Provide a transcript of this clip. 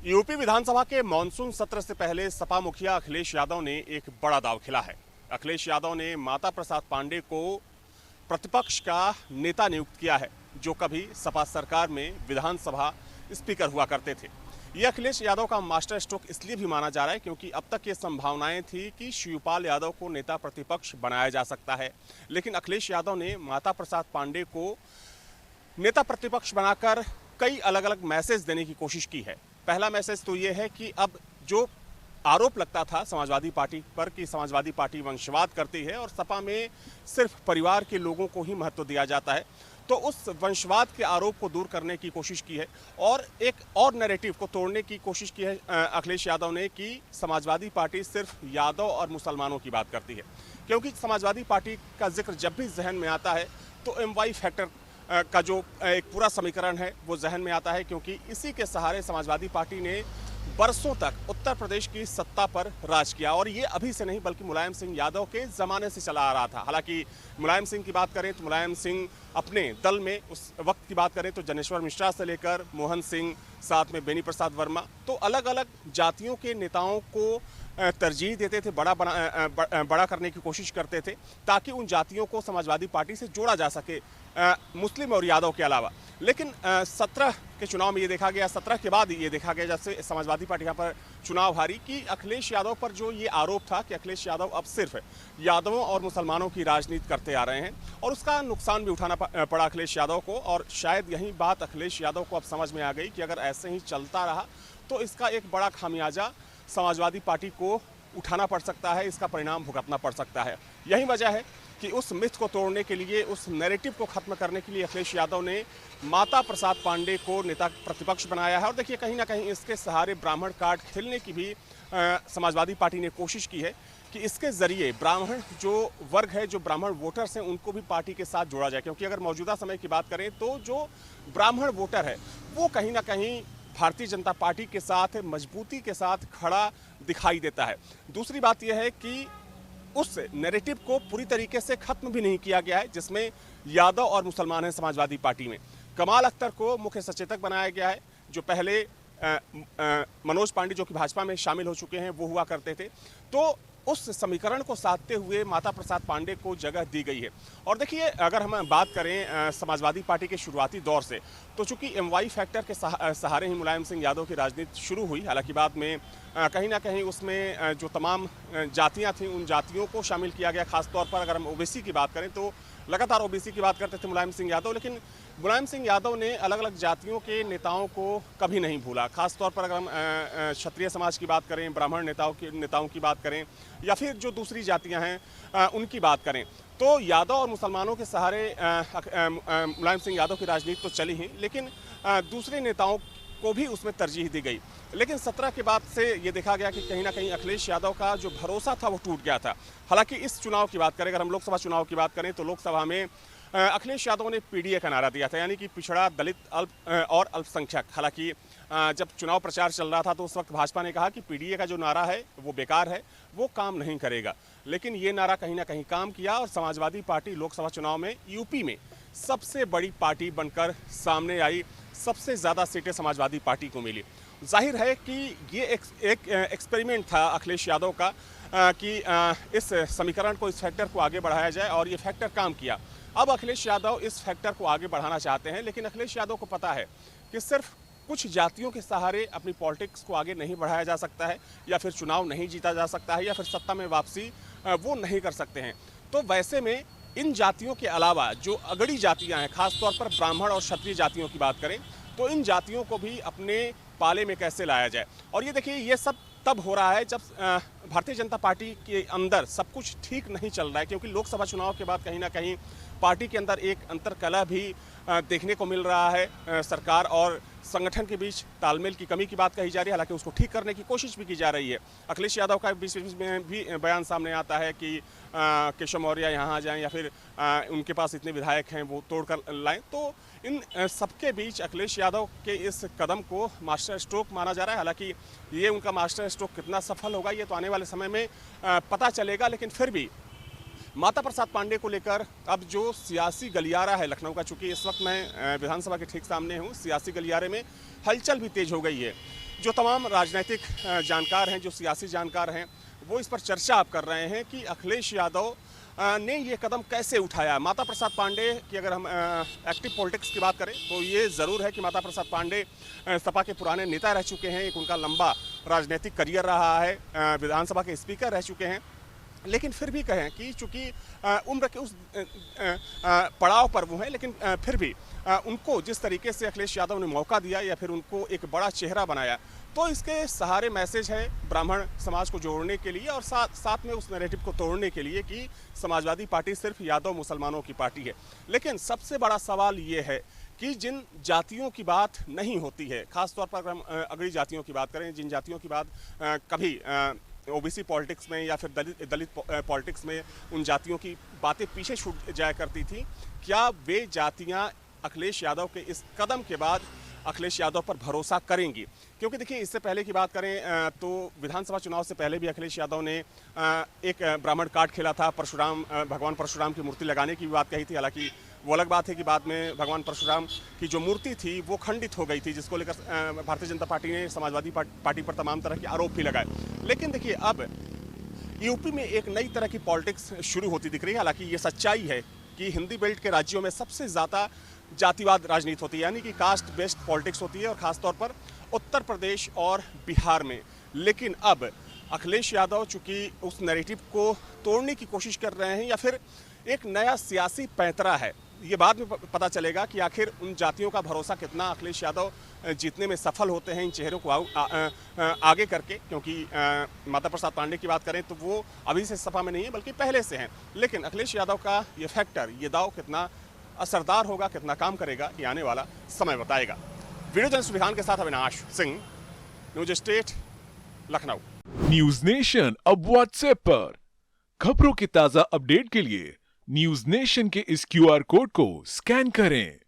UP विधानसभा के monsoon सत्र से पहले सपा मुखिया अखिलेश यादव ने एक बड़ा दांव खेला है। अखिलेश यादव ने माता प्रसाद पांडे को प्रतिपक्ष का नेता नियुक्त किया है, जो कभी सपा सरकार में विधानसभा स्पीकर हुआ करते थे। यह अखिलेश यादव का मास्टर स्ट्रोक इसलिए भी माना जा रहा है क्योंकि अब तक ये संभावनाएं थी कि शिवपाल यादव को नेता प्रतिपक्ष बनाया जा सकता है, लेकिन अखिलेश यादव ने माता प्रसाद पांडे को नेता प्रतिपक्ष बनाकर कई अलग अलग मैसेज देने की कोशिश की है। पहला मैसेज तो ये है कि अब जो आरोप लगता था समाजवादी पार्टी पर कि समाजवादी पार्टी वंशवाद करती है और सपा में सिर्फ परिवार के लोगों को ही महत्व दिया जाता है, तो उस वंशवाद के आरोप को दूर करने की कोशिश की है और एक और नैरेटिव को तोड़ने की कोशिश की है अखिलेश यादव ने कि समाजवादी पार्टी सिर्फ यादव और मुसलमानों की बात करती है। क्योंकि समाजवादी पार्टी का जिक्र जब भी जहन में आता है तो एमवाई फैक्टर का जो एक पूरा समीकरण है वो जहन में आता है, क्योंकि इसी के सहारे समाजवादी पार्टी ने बरसों तक उत्तर प्रदेश की सत्ता पर राज किया और ये अभी से नहीं बल्कि मुलायम सिंह यादव के ज़माने से चला आ रहा था। हालांकि मुलायम सिंह की बात करें तो मुलायम सिंह अपने दल में उस वक्त की बात करें तो जनेश्वर मिश्रा से लेकर मोहन सिंह, साथ में बेनी प्रसाद वर्मा, तो अलग अलग जातियों के नेताओं को तरजीह देते थे, बड़ा करने की कोशिश करते थे ताकि उन जातियों को समाजवादी पार्टी से जोड़ा जा सके, मुस्लिम और यादव के अलावा। लेकिन 17 के चुनाव में ये देखा गया, 17 के बाद ये देखा गया जब से समाजवादी पार्टी यहाँ पर चुनाव हारी कि अखिलेश यादव पर जो ये आरोप था कि अखिलेश यादव अब सिर्फ यादवों और मुसलमानों की राजनीति करते आ रहे हैं और उसका नुकसान भी उठाना पड़ा अखिलेश यादव को। और शायद यही बात अखिलेश यादव को अब समझ में आ गई कि अगर ऐसे ही चलता रहा तो इसका एक बड़ा खामियाजा समाजवादी पार्टी को उठाना पड़ सकता है, इसका परिणाम भुगतना पड़ सकता है। यही वजह है कि उस मिथ को तोड़ने के लिए, उस नैरेटिव को खत्म करने के लिए अखिलेश यादव ने माता प्रसाद पांडे को नेता प्रतिपक्ष बनाया है। और देखिए कहीं ना कहीं इसके सहारे ब्राह्मण कार्ड खेलने की भी समाजवादी पार्टी ने कोशिश की है कि इसके जरिए ब्राह्मण जो वर्ग है, जो ब्राह्मण वोटर्स हैं, उनको भी पार्टी के साथ जोड़ा जाए। क्योंकि अगर मौजूदा समय की बात करें तो जो ब्राह्मण वोटर है वो कहीं ना कहीं भारतीय जनता पार्टी के साथ मजबूती के साथ खड़ा दिखाई देता है। दूसरी बात यह है कि उस नैरेटिव को पूरी तरीके से खत्म भी नहीं किया गया है जिसमें यादव और मुसलमान हैं समाजवादी पार्टी में। कमाल अख्तर को मुख्य सचेतक बनाया गया है, जो पहले मनोज पांडे जो कि भाजपा में शामिल हो चुके हैं वो हुआ करते थे, तो उस समीकरण को साधते हुए माता प्रसाद पांडे को जगह दी गई है। और देखिए अगर हम बात करें समाजवादी पार्टी के शुरुआती दौर से, तो चूंकि एमवाई फैक्टर के सहारे ही मुलायम सिंह यादव की राजनीति शुरू हुई। हालांकि बाद में कहीं ना कहीं उसमें जो तमाम जातियां थीं उन जातियों को शामिल किया गया। खासतौर पर अगर हम ओबीसी की बात करें तो लगातार ओबीसी की बात करते थे मुलायम सिंह यादव, लेकिन मुलायम सिंह यादव ने अलग अलग जातियों के नेताओं को कभी नहीं भूला। खासतौर पर अगर हम क्षत्रिय समाज की बात करें, ब्राह्मण नेताओं की बात करें या फिर जो दूसरी जातियां हैं उनकी बात करें, तो यादव और मुसलमानों के सहारे मुलायम सिंह यादव की राजनीति तो चली ही, लेकिन दूसरे नेताओं को भी उसमें तरजीह दी गई। लेकिन 17 के बाद से ये देखा गया कि कहीं ना कहीं अखिलेश यादव का जो भरोसा था वो टूट गया था। हालांकि इस चुनाव की बात करें, अगर हम लोकसभा चुनाव की बात करें तो लोकसभा में अखिलेश यादव ने पीडीए का नारा दिया था, यानी कि पिछड़ा, दलित और अल्पसंख्यक। हालांकि जब चुनाव प्रचार चल रहा था तो उस वक्त भाजपा ने कहा कि पीडीए का जो नारा है वो बेकार है, वो काम नहीं करेगा। लेकिन ये नारा कहीं ना कहीं काम किया और समाजवादी पार्टी लोकसभा चुनाव में यूपी में सबसे बड़ी पार्टी बनकर सामने आई। सबसे ज़्यादा सीटें समाजवादी पार्टी को मिली। जाहिर है कि ये एक एक्सपेरिमेंट था अखिलेश यादव का कि इस समीकरण को, इस फैक्टर को आगे बढ़ाया जाए और ये फैक्टर काम किया। अब अखिलेश यादव इस फैक्टर को आगे बढ़ाना चाहते हैं, लेकिन अखिलेश यादव को पता है कि सिर्फ कुछ जातियों के सहारे अपनी पॉलिटिक्स को आगे नहीं बढ़ाया जा सकता है, या फिर चुनाव नहीं जीता जा सकता है, या फिर सत्ता में वापसी वो नहीं कर सकते हैं। तो वैसे में इन जातियों के अलावा जो अगड़ी जातियां हैं, खासतौर पर ब्राह्मण और क्षत्रिय जातियों की बात करें, तो इन जातियों को भी अपने पाले में कैसे लाया जाए। और ये देखिए ये सब तब हो रहा है जब भारतीय जनता पार्टी के अंदर सब कुछ ठीक नहीं चल रहा है, क्योंकि लोकसभा चुनाव के बाद कहीं ना कहीं पार्टी के अंदर एक अंतर्कलह भी देखने को मिल रहा है। सरकार और संगठन के बीच तालमेल की कमी की बात कही जा रही है, हालांकि उसको ठीक करने की कोशिश भी की जा रही है। अखिलेश यादव का बीच में भी बयान सामने आता है कि केशव मौर्य यहाँ आ जाएं या फिर उनके पास इतने विधायक हैं वो तोड़कर लाएं। तो इन सबके बीच अखिलेश यादव के इस कदम को मास्टर स्ट्रोक माना जा रहा है। हालांकि ये उनका मास्टर स्ट्रोक कितना सफल होगा ये तो आने वाले समय में पता चलेगा, लेकिन फिर भी माता प्रसाद पांडे को लेकर अब जो सियासी गलियारा है लखनऊ का, चूंकि इस वक्त मैं विधानसभा के ठीक सामने हूं, सियासी गलियारे में हलचल भी तेज हो गई है। जो तमाम राजनीतिक जानकार हैं, जो सियासी जानकार हैं, वो इस पर चर्चा आप कर रहे हैं कि अखिलेश यादव ने ये कदम कैसे उठाया। माता प्रसाद पांडे की अगर हम एक्टिव पॉलिटिक्स की बात करें तो ये ज़रूर है कि माता प्रसाद पांडे सपा के पुराने नेता रह चुके हैं, एक उनका लंबा राजनीतिक करियर रहा है, विधानसभा के स्पीकर रह चुके हैं। लेकिन फिर भी कहें कि चूँकि उम्र के उस पड़ाव पर वो हैं, लेकिन फिर भी उनको जिस तरीके से अखिलेश यादव ने मौका दिया या फिर उनको एक बड़ा चेहरा बनाया, तो इसके सहारे मैसेज है ब्राह्मण समाज को जोड़ने के लिए और साथ में उस नैरेटिव को तोड़ने के लिए कि समाजवादी पार्टी सिर्फ यादव मुसलमानों की पार्टी है। लेकिन सबसे बड़ा सवाल ये है कि जिन जातियों की बात नहीं होती है, ख़ासतौर पर अगर हम अगड़ी जातियों की बात करें, जिन जातियों की बात कभी ओबीसी पॉलिटिक्स में या फिर दलित पॉलिटिक्स में उन जातियों की बातें पीछे छूट जाया करती थी, क्या वे जातियां अखिलेश यादव के इस कदम के बाद अखिलेश यादव पर भरोसा करेंगी? क्योंकि देखिए, इससे पहले की बात करें तो विधानसभा चुनाव से पहले भी अखिलेश यादव ने एक ब्राह्मण कार्ड खेला था, भगवान परशुराम की मूर्ति लगाने की भी बात कही थी। हालांकि वो अलग बात है कि बाद में भगवान परशुराम की जो मूर्ति थी वो खंडित हो गई थी, जिसको लेकर भारतीय जनता पार्टी ने समाजवादी पार्टी पर तमाम तरह के आरोप भी लगाए। लेकिन देखिए, अब यूपी में एक नई तरह की पॉलिटिक्स शुरू होती दिख रही है। हालांकि ये सच्चाई है कि हिंदी बेल्ट के राज्यों में सबसे ज़्यादा जातिवाद राजनीति होती है, यानी कि कास्ट बेस्ड पॉलिटिक्स होती है, और ख़ासतौर पर उत्तर प्रदेश और बिहार में। लेकिन अब अखिलेश यादव चूँकि उस नैरेटिव को तोड़ने की कोशिश कर रहे हैं या फिर एक नया सियासी पैंतरा है, ये बाद में पता चलेगा कि आखिर उन जातियों का भरोसा कितना अखिलेश यादव जीतने में सफल होते हैं इन चेहरों को आगे करके। क्योंकि माता प्रसाद पांडे की बात करें तो वो अभी से सपा में नहीं है, बल्कि पहले से हैं। लेकिन अखिलेश यादव का ये फैक्टर, ये दाव कितना असरदार होगा, कितना काम करेगा, ये आने वाला समय बताएगा। वीडियो जर्नलिस्ट विधान के साथ Avinash Singh, news state, Lucknow. News nation अब व्हाट्सएप पर खबरों की ताजा अपडेट के लिए न्यूज नेशन के इस QR कोड को स्कैन करें।